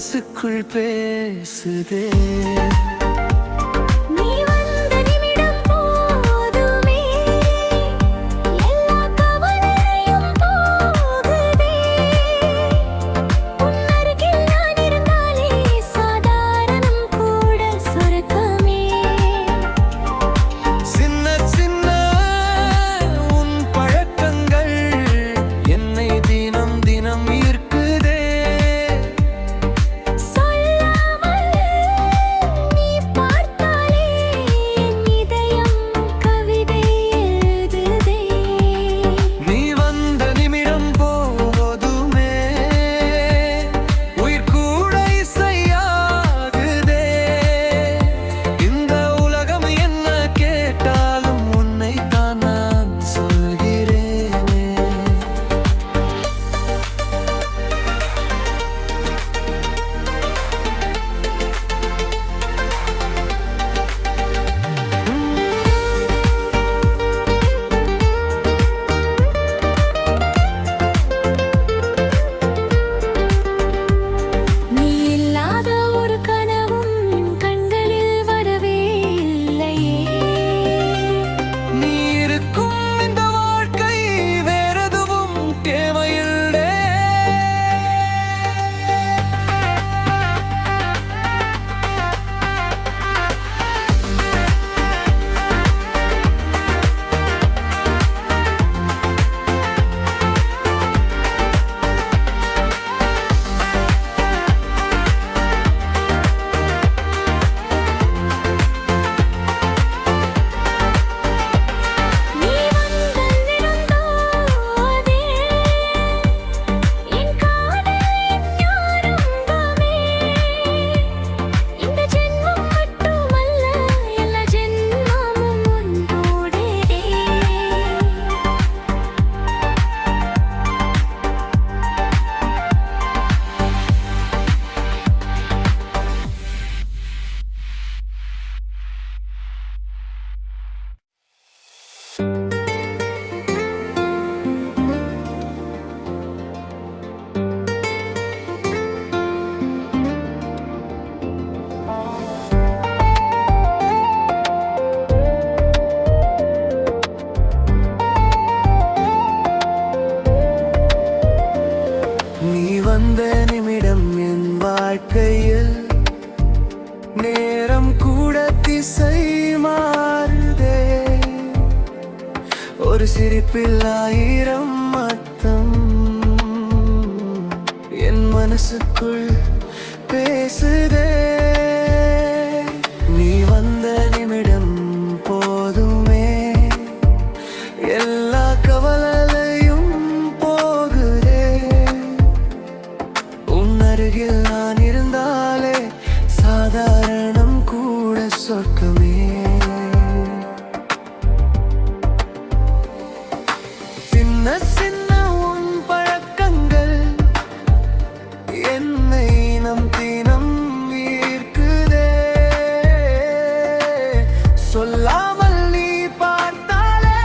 மனசுக்குள் பேசுதே. வந்த நிமிடம் என் வாழ்க்கையில் நேரம் கூட திசை மாறுதே. ஒரு சிரிப்பில் 1000 அர்த்தம் என் மனசுக்குள் பேசுதே. நீ வந்த நிமிடம் போதுமே, எல்லா கவலையும் போகுதே. உன் அருகில் நான் இருந்தாலே சாதாரணம் கூட சொர்க்கமே. சின்ன சின்ன உன் பழக்கங்கள் என்னை தினம் ஈர்க்குதே. சொல்லாமல் நீ பார்த்தாலே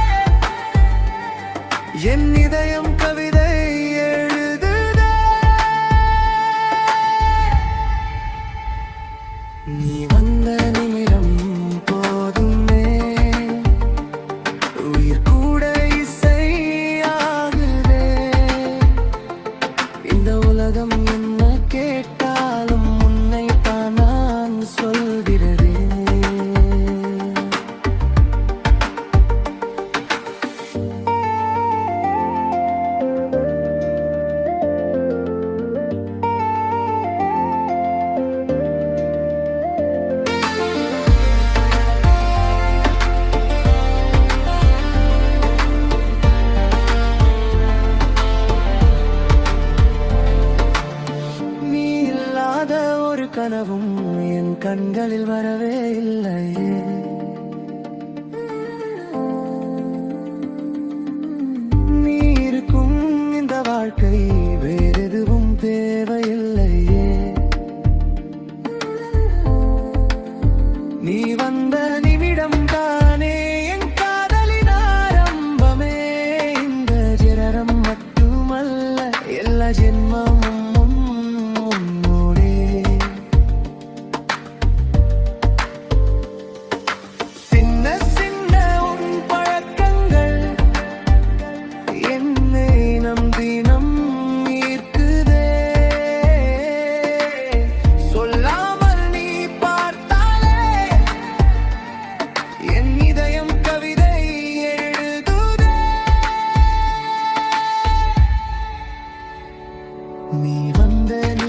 என் இதயம் கவிதை எழுதுதே. நீ வந்த நிமிடம் போதுமே, உயிர் கூட இசையாகுதே. இந்த உலகம் என்ன கேட்டாலும் உன்னைத்தான் நான் சொல்கிறேன். நீ இல்லாத ஒரு கனவும் என் கண்களில் வரவே இல்லையே. நீ இருக்கும் இந்த வாழ்க்கை வேறெதுவும் தேவையில்லையே. நீ வந்த நிமிடம் தானே என் காதலின் ஆரம்பமே. இந்த ஜனனம் மட்டுமல்ல, எல்லா ஜென்மமும் உன்னோடே. வந்தேன்